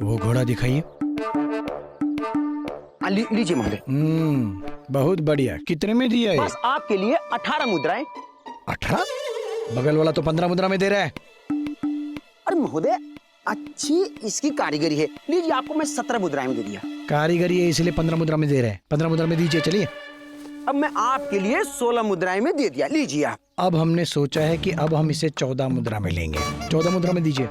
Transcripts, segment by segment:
वो घोड़ा दिखाइए। लीजिए महोदय। बहुत बढ़िया। कितने में दिया है? बस आपके लिए 18 मुद्राएं। 18? बगल वाला तो 15 मुद्रा में दे रहा है। अरे महोदय, अच्छी इसकी कारीगरी है। लीजिए, आपको मैं 17 मुद्राएं में दे दिया। कारीगरी है इसलिए 15 मुद्रा में दे रहे हैं। 15 मुद्रा में दीजिए। चलिए, अब मैं आपके लिए 16 मुद्राएं में दे दिया। लीजिए आप। अब हमने सोचा है कि अब हम इसे 14 मुद्रा में लेंगे। 14 मुद्रा में दीजिए।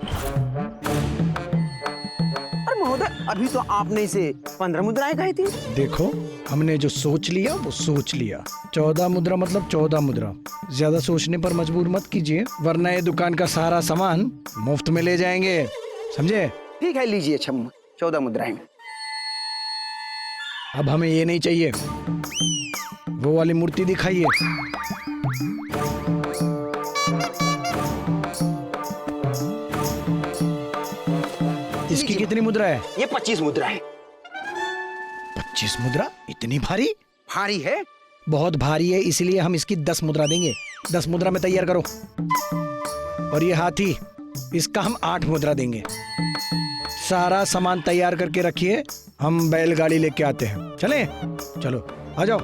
अरे महोदय, अभी तो आपने इसे 15 मुद्राएं कही थी। देखो, हमने जो सोच लिया वो सोच लिया। 14 मुद्रा मतलब 14 मुद्रा। ज्यादा सोचने पर मजबूर मत कीजिए, वरना ये दुकान का सारा सामान मुफ्त में ले जाएंगे, समझे? ठीक है, लीजिए 14 मुद्राएं। अब हमें ये नहीं चाहिए, वो वाली मूर्ति दिखाइए। इसकी कितनी मुद्रा है? ये 25 मुद्रा है। 25 मुद्रा? इतनी भारी? भारी है? बहुत भारी है, इसलिए हम इसकी 10 मुद्रा देंगे। 10 मुद्रा में तैयार करो। और ये हाथी, इसका हम 8 मुद्रा देंगे। सारा सामान तैयार करके रखिए, हम बैलगाड़ी लेके आते हैं। चले? चलो, आ जाओ।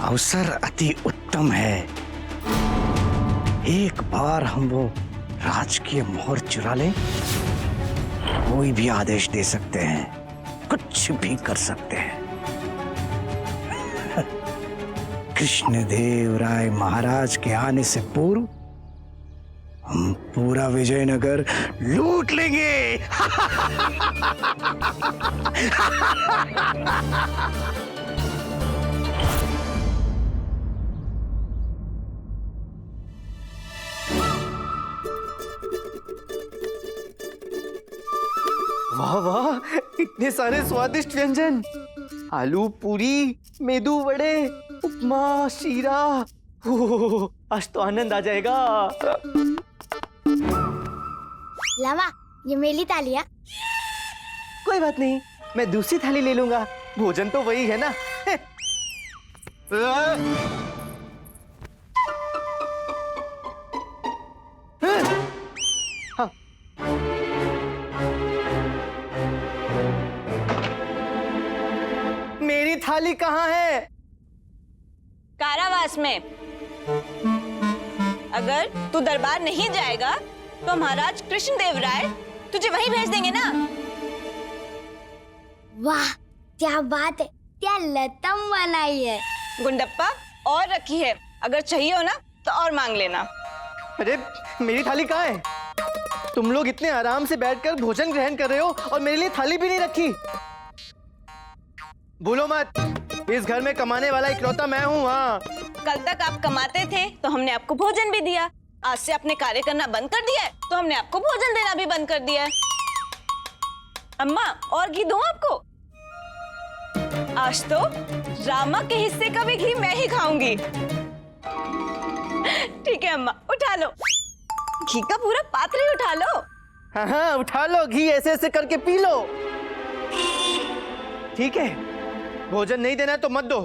अवसर अति उत्तम है। एक बार हम वो राजकीय मोहर चुरा लें, कोई भी आदेश दे सकते हैं, कुछ भी कर सकते हैं। कृष्णदेव राय महाराज के आने से पूर्व हम पूरा विजयनगर लूट लेंगे। वाह वाह, इतने सारे स्वादिष्ट व्यंजन। आलू पूरी, मेदू वड़े, उपमा, शीरा। ओह, आज तो आनंद आ जाएगा। लामा, ये मेरी थाली है। कोई बात नहीं, मैं दूसरी थाली ले लूंगा। भोजन तो वही है ना। हाँ। मेरी थाली कहाँ है? कारावास में। अगर तू दरबार नहीं जाएगा तो महाराज कृष्णदेव राय तुझे वहीं भेज देंगे ना। वाह, क्या बात है, क्या लतम बनाई है। गुंडप्पा और रखी है, अगर चाहिए हो ना तो और मांग लेना। अरे मेरी थाली कहाँ है? तुम लोग इतने आराम से बैठकर भोजन ग्रहण कर रहे हो और मेरे लिए थाली भी नहीं रखी। बोलो मत, इस घर में कमाने वाला इकलौता मैं हूँ। हाँ, कल तक आप कमाते थे तो हमने आपको भोजन भी दिया। आज से आपने कार्य करना बंद कर दिया है तो हमने आपको भोजन देना भी बंद कर दिया है। अम्मा, और घी दूं आपको? आज तो रामा के हिस्से का भी घी मैं ही खाऊंगी। ठीक है अम्मा, उठा लो घी का पूरा पात्र ही उठा लो। हाँ हाँ, उठा लो, घी ऐसे ऐसे करके पी लो। ठीक है, भोजन नहीं देना तो मत दो,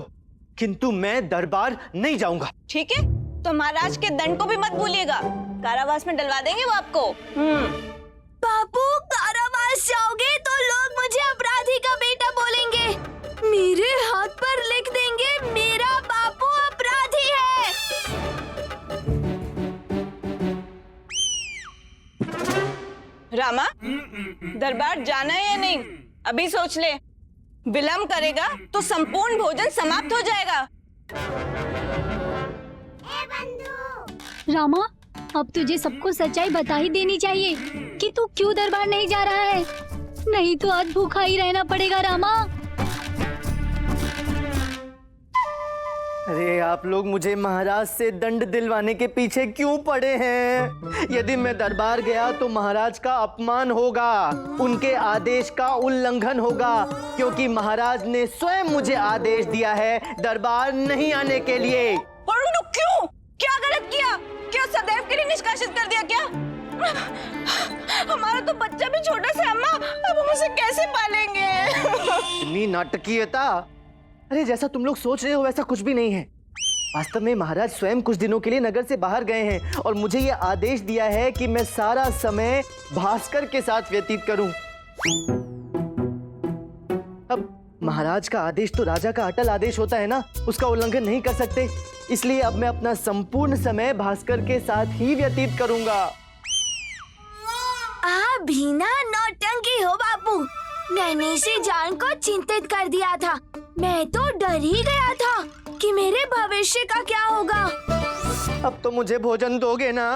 किंतु मैं दरबार नहीं जाऊंगा। ठीक है, तो महाराज के दंड को भी मत भूलिएगा, कारावास में डलवा देंगे वो आपको। बापू, कारावास जाओगे तो लोग मुझे अपराधी का बेटा बोलेंगे। मेरे हाथ पर लिख देंगे, मेरा बापू अपराधी है। रामा, दरबार जाना है या नहीं अभी सोच ले। विलंब करेगा तो संपूर्ण भोजन समाप्त हो जाएगा। रामा, अब तुझे सबको सच्चाई बता ही देनी चाहिए कि तू क्यों दरबार नहीं जा रहा है, नहीं तो आज भूखा ही रहना पड़ेगा। रामा, अरे आप लोग मुझे महाराज से दंड दिलवाने के पीछे क्यों पड़े हैं? यदि मैं दरबार गया तो महाराज का अपमान होगा, उनके आदेश का उल्लंघन होगा, क्योंकि महाराज ने स्वयं मुझे आदेश दिया है दरबार नहीं आने के लिए। परंतु क्यों? क्या गलत किया? क्या सदैव के लिए निष्कासित कर दिया क्या? हमारा तो बच्चा भी छोटा सा है अम्मा, अब हम उसे कैसे पालेंगे? इतनी नाटकीयता। अरे जैसा तुम लोग सोच रहे हो वैसा कुछ भी नहीं है। वास्तव में महाराज स्वयं कुछ दिनों के लिए नगर से बाहर गए हैं और मुझे ये आदेश दिया है कि मैं सारा समय भास्कर के साथ व्यतीत करूं। अब महाराज का आदेश तो राजा का अटल आदेश होता है ना, उसका उल्लंघन नहीं कर सकते। इसलिए अब मैं अपना संपूर्ण समय भास्कर के साथ ही व्यतीत करूंगा। आप भी ना नौटंकी हो बापू। मैंने से जान को चिंतित कर दिया था। मैं तो डर ही गया था कि मेरे भविष्य का क्या होगा। अब तो मुझे भोजन दोगे ना?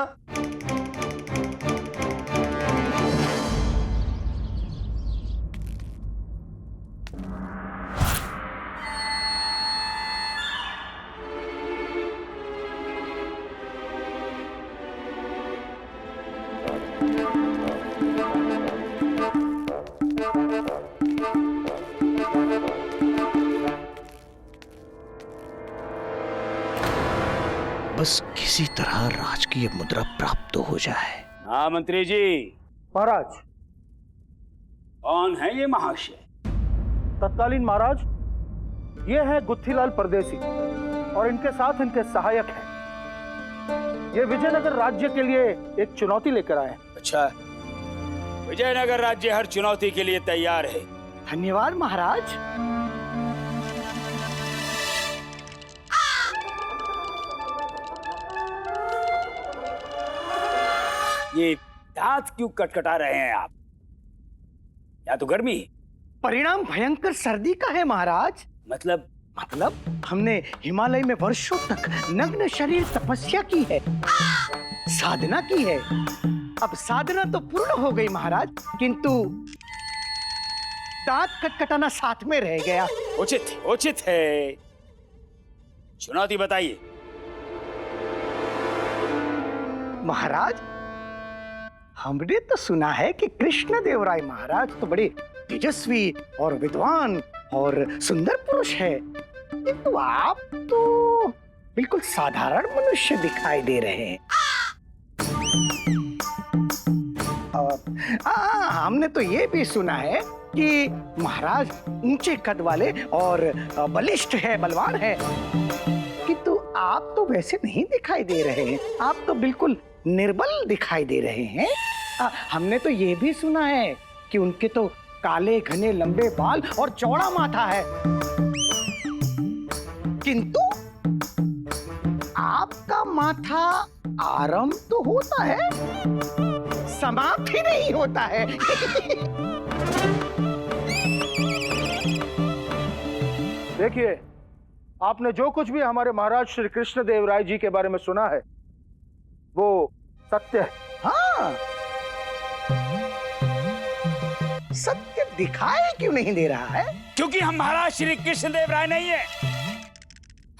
बस किसी तरह राजकीय मुद्रा प्राप्त तो हो जाए। हाँ मंत्री जी। महाराज, कौन है ये महाशय? तत्कालीन महाराज, ये है गुत्थीलाल परदेसी और इनके साथ इनके सहायक हैं। ये विजयनगर राज्य के लिए एक चुनौती लेकर आए हैं। अच्छा, विजयनगर राज्य हर चुनौती के लिए तैयार है। धन्यवाद महाराज। ये दांत क्यों कटकटा रहे हैं आप? या तो गर्मी? परिणाम भयंकर सर्दी का है महाराज। मतलब हमने हिमालय में वर्षों तक नग्न शरीर तपस्या की है, साधना की है। अब साधना तो पूर्ण हो गई महाराज, किंतु दांत कटकटाना साथ में रह गया। उचित है। चुनौती बताइए। महाराज, हमने तो सुना है कि कृष्णदेवराय महाराज तो बड़े तेजस्वी और विद्वान और सुंदर पुरुष है, किंतु आप तो बिल्कुल साधारण मनुष्य दिखाई दे रहे हैं। हमने तो ये भी सुना है कि महाराज ऊंचे कद वाले और बलिष्ठ है, बलवान है, किंतु आप तो वैसे नहीं दिखाई दे रहे हैं। आप तो बिल्कुल निर्बल दिखाई दे रहे हैं। हमने तो ये भी सुना है कि उनके तो काले घने लंबे बाल और चौड़ा माथा है, किंतु आपका माथा आरंभ तो होता है, समाप्त ही नहीं होता है। देखिए, आपने जो कुछ भी हमारे महाराज श्री कृष्णदेवराय जी के बारे में सुना है वो सत्य है। हाँ, सत्य दिखाई क्यों नहीं दे रहा है? क्योंकि हम महाराज श्री कृष्णदेव राय नहीं है।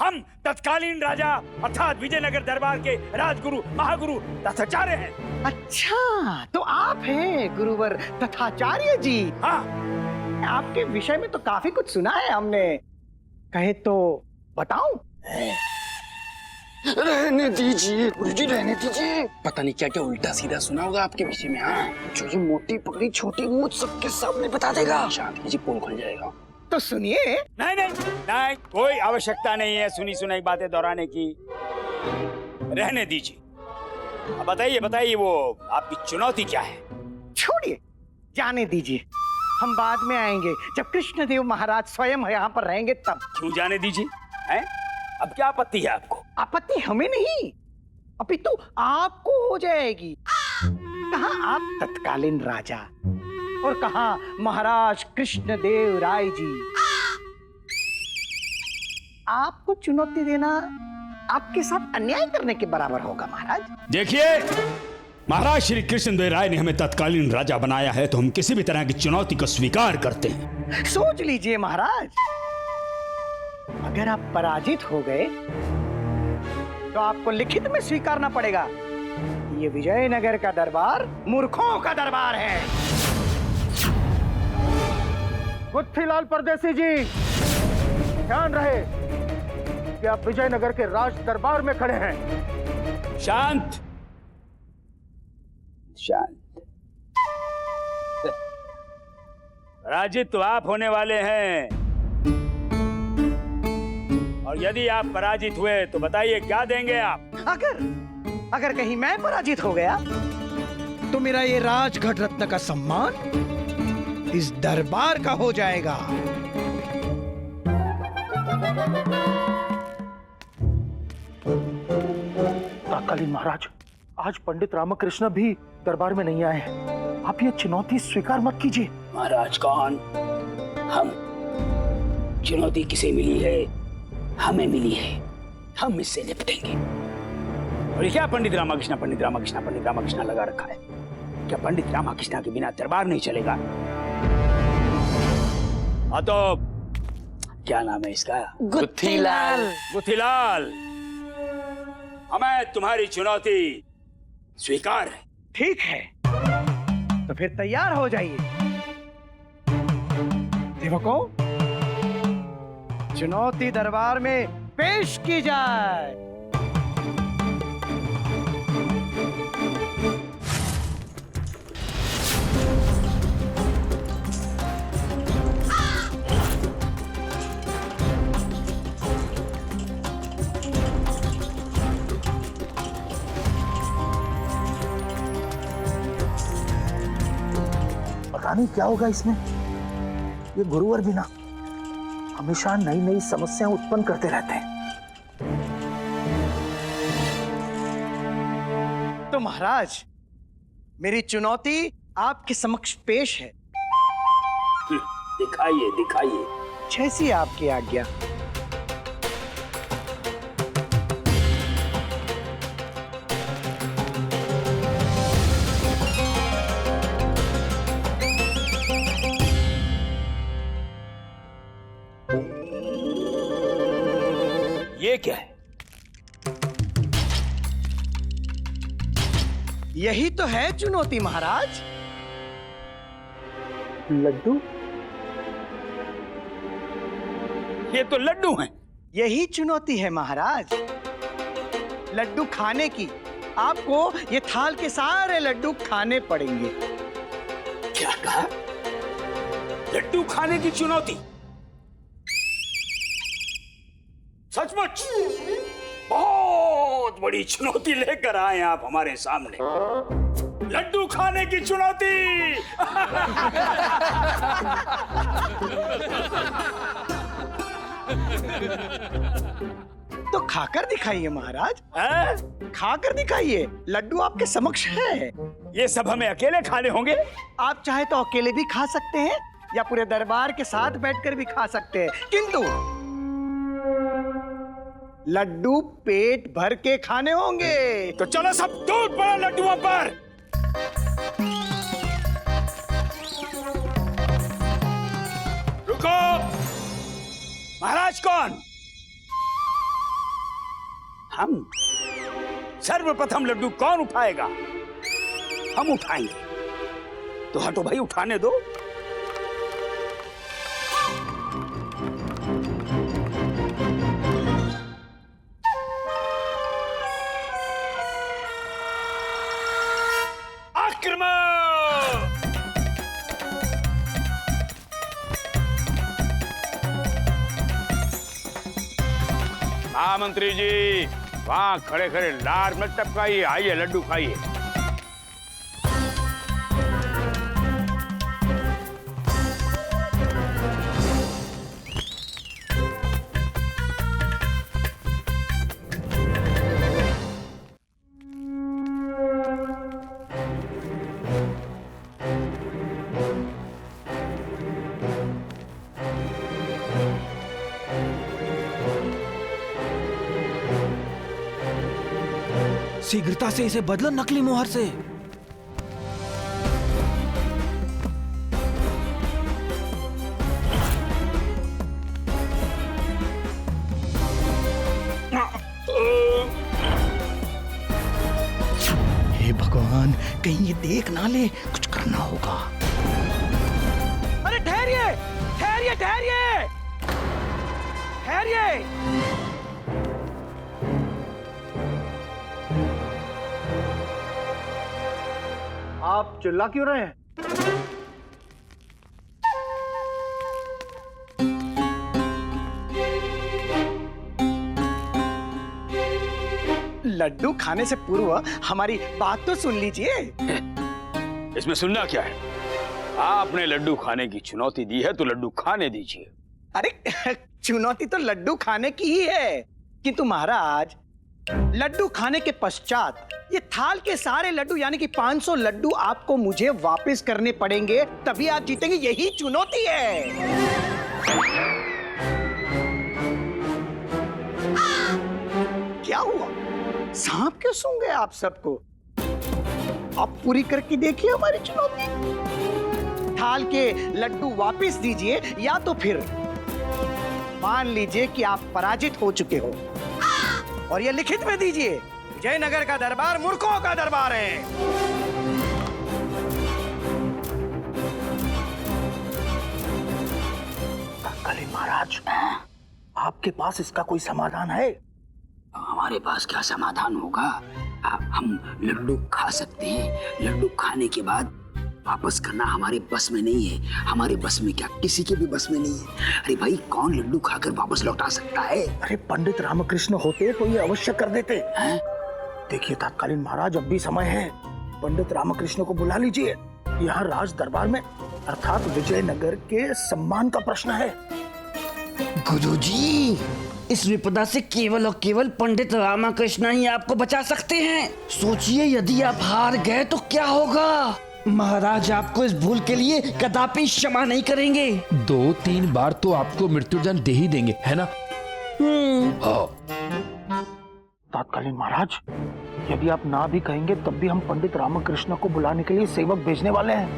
हम तत्कालीन राजा अर्थात विजयनगर दरबार के राजगुरु महागुरु तथाचार्य हैं। अच्छा, तो आप हैं गुरुवर तथाचार्य जी। हाँ, आपके विषय में तो काफी कुछ सुना है हमने। कहे तो बताऊं? रहने दीजिए गुरुजी, रहने दीजिए। पता नहीं क्या क्या उल्टा सीधा सुना होगा आपके विषय में। हाँ, जो ये मोटी पकड़ी छोटी मुझ सबके सामने बता देगा। शांत कीजिए, पोल खुल जाएगा। तो सुनिए। नहीं, कोई आवश्यकता नहीं है सुनी सुनाई बातें दोहराने की। रहने दीजिए। अब बताइए वो आपकी चुनौती क्या है? छोड़िए, जाने दीजिए। हम बाद में आएंगे जब कृष्णदेव महाराज स्वयं यहाँ पर रहेंगे तब। क्यों जाने दीजिए? हैं? अब क्या आपत्ति है आपको? आपत्ति हमें नहीं, अपितु आपको हो जाएगी। कहाँ आप तत्कालीन राजा और कहाँ महाराज कृष्णदेव राय जी। आपको चुनौती देना आपके साथ अन्याय करने के बराबर होगा महाराज। देखिए, महाराज श्री कृष्णदेव राय ने हमें तत्कालीन राजा बनाया है, तो हम किसी भी तरह की चुनौती को स्वीकार करते हैं। सोच लीजिए महाराज, अगर आप पराजित हो गए तो आपको लिखित में स्वीकारना पड़ेगा। ये विजयनगर का दरबार मूर्खों का दरबार है। गुत्थीलाल परदेसी जी, ध्यान रहे कि आप विजयनगर के राज दरबार में खड़े हैं। शांत। शांत। पराजित तो आप होने वाले हैं, और यदि आप पराजित हुए तो बताइए क्या देंगे आप? अगर कहीं मैं पराजित हो गया तो मेरा ये राजघट रत्न का सम्मान इस दरबार का हो जाएगा। तत्कालीन महाराज, आज पंडित रामकृष्ण भी दरबार में नहीं आए हैं। आप ये चुनौती स्वीकार मत कीजिए। महाराज कौन? हम। चुनौती किसे मिली है? हमें मिली है। हम इससे निपटेंगे। और ये क्या पंडित रामकृष्ण लगा रखा है? क्या पंडित रामकृष्ण के बिना दरबार नहीं चलेगा? हाँ तो क्या नाम है इसका? गुत्थीलाल। गुत्थीलाल, हमें तुम्हारी चुनौती स्वीकार है। ठीक है, तो फिर तैयार हो जाइए। सेवकों, चुनौती दरबार में पेश की जाए। पता नहीं क्या होगा इसमें। ये गुरुवर भी ना हमेशा नई नई समस्याएं उत्पन्न करते रहते हैं। तो महाराज, मेरी चुनौती आपके समक्ष पेश है। दिखाइए दिखाइए। जैसी आपकी आज्ञा। ये क्या है? यही तो है चुनौती महाराज। लड्डू? ये तो लड्डू हैं। यही चुनौती है महाराज, लड्डू खाने की। आपको ये थाल के सारे लड्डू खाने पड़ेंगे। क्या कहा? लड्डू खाने की चुनौती? सचमुच बहुत बड़ी चुनौती लेकर आए आप हमारे सामने। लड्डू खाने की चुनौती। तो खाकर दिखाइए महाराज, हैं? खाकर दिखाइए। लड्डू आपके समक्ष है। ये सब हमें अकेले खाने होंगे? आप चाहे तो अकेले भी खा सकते हैं या पूरे दरबार के साथ बैठकर भी खा सकते हैं, किंतु लड्डू पेट भर के खाने होंगे। तो चलो सब दूध पड़ा लड्डुओं पर। रुको, महाराज कौन? हम। सर्वप्रथम लड्डू कौन उठाएगा? हम उठाएंगे। तो हटो भाई, उठाने दो। मंत्री जी, वहां खड़े खड़े लार मत टपकाइए, आइए लड्डू खाइए। शीघ्रता से इसे बदलो नकली मोहर से। हे भगवान, कहीं ये देख ना ले, कुछ करना होगा। अरे ठहरिए, ठहरिए, ठहरिए, ठहरिए। आप चिल्ला क्यों रहे हैं? लड्डू खाने से पूर्व हमारी बात तो सुन लीजिए। इसमें सुनना क्या है? आपने लड्डू खाने की चुनौती दी है तो लड्डू खाने दीजिए। अरे चुनौती तो लड्डू खाने की ही है, किंतु महाराज लड्डू खाने के पश्चात ये थाल के सारे लड्डू यानी कि 500 लड्डू आपको मुझे वापस करने पड़ेंगे, तभी आप जीतेंगे। यही चुनौती है। क्या हुआ? सांप क्यों सूंघ गए आप सबको? आप पूरी करके देखिए हमारी चुनौती। थाल के लड्डू वापस दीजिए या तो फिर मान लीजिए कि आप पराजित हो चुके हो और ये लिखित में दीजिए, विजयनगर का दरबार मूर्खों का दरबार है। तत्कालीन महाराज, आपके पास इसका कोई समाधान है? हमारे पास क्या समाधान होगा? हम लड्डू खा सकते हैं, लड्डू खाने के बाद वापस करना हमारे बस में नहीं है। हमारे बस में क्या, किसी के भी बस में नहीं है। अरे भाई, कौन लड्डू खाकर वापस लौटा सकता है? अरे पंडित रामकृष्ण होते तो ये अवश्य कर देते हैं। देखिए तत्कालीन महाराज, अब भी समय है, पंडित रामकृष्ण को बुला लीजिए। यहाँ राज दरबार में अर्थात विजयनगर के सम्मान का प्रश्न है। गुरुजी, इस विपदा से केवल और केवल पंडित रामकृष्ण ही आपको बचा सकते हैं। सोचिए, यदि आप हार गए तो क्या होगा? महाराज आपको इस भूल के लिए कदापि क्षमा नहीं करेंगे। 2-3 बार तो आपको मृत्युदंड दे ही देंगे, है ना? तत्कालीन महाराज, यदि आप ना भी कहेंगे तब भी हम पंडित रामकृष्ण को बुलाने के लिए सेवक भेजने वाले हैं।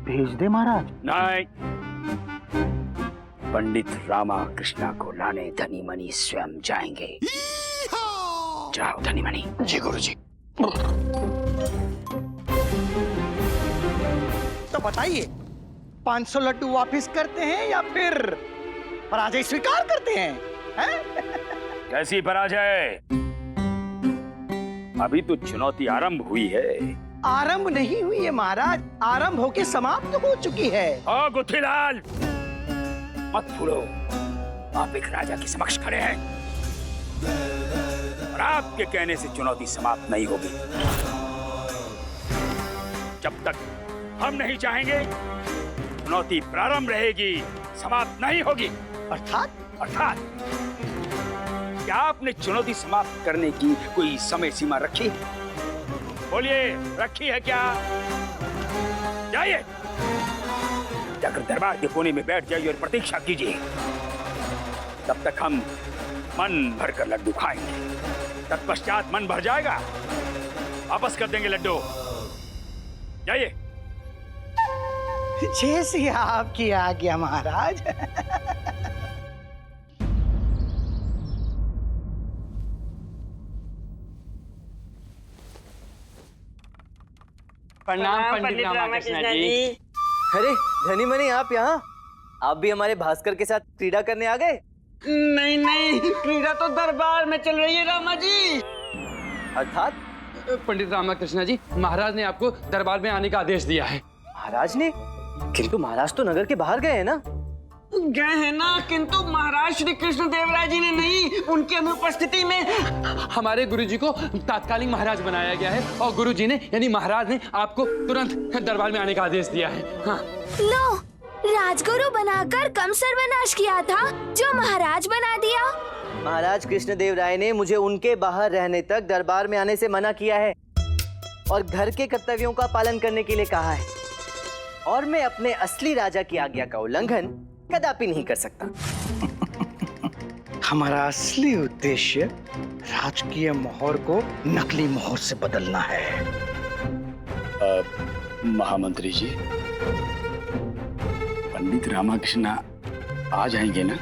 भेज दे महाराज। नहीं, पंडित रामकृष्ण को लाने धनी मनी स्वयं जाएंगे। जाओ धनी मनी। जी गुरुजी। तो बताइए, 500 लड्डू वापस करते हैं या फिर पराजय स्वीकार करते हैं? कैसी पराजय? अभी तो चुनौती आरंभ हुई है। आरंभ नहीं हुई है महाराज, आरंभ होके समाप्त हो चुकी है। ओ गुत्थीलाल, मत फूलो। आप एक राजा के समक्ष खड़े हैं और आपके कहने से चुनौती समाप्त नहीं होगी। जब तक हम नहीं चाहेंगे चुनौती प्रारंभ रहेगी, समाप्त नहीं होगी। अर्थात क्या आपने चुनौती समाप्त करने की कोई समय सीमा रखी? बोलिए, रखी है क्या? जाइए, जाकर दरबार के कोने में बैठ जाइए और प्रतीक्षा कीजिए। तब तक हम मन भरकर लड्डू खाएंगे। तत्पश्चात मन भर जाएगा, वापस कर देंगे लड्डू। जाइए। जैसी आपकी आज्ञा महाराज। प्रणाम पंडित रामकृष्ण जी। अरे धनी मनी, आप यहाँ? आप भी हमारे भास्कर के साथ क्रीड़ा करने आ गए? नहीं नहीं, क्रीड़ा तो दरबार में चल रही है रामा जी। अर्थात? पंडित रामकृष्ण जी, महाराज ने आपको दरबार में आने का आदेश दिया है। महाराज ने? किंतु महाराज तो नगर के बाहर गए हैं ना? गए हैं ना, किंतु महाराज श्री कृष्ण देव राय जी ने नहीं, उनकी अनुपस्थिति में हमारे गुरुजी को तात्कालिक महाराज बनाया गया है और गुरुजी ने यानी महाराज ने आपको तुरंत दरबार में आने का आदेश दिया है। हाँ। लो, राजगुरु बनाकर कम सर्वनाश किया था, जो महाराज बना दिया। महाराज कृष्णदेव राय ने मुझे उनके बाहर रहने तक दरबार में आने से मना किया है और घर के कर्तव्यों का पालन करने के लिए कहा है, और मैं अपने असली राजा की आज्ञा का उल्लंघन कदापि नहीं कर सकता। हमारा असली उद्देश्य राजकीय मोहर को नकली मोहर से बदलना है। महामंत्री जी, पंडित रामकृष्ण आ जाएंगे ना?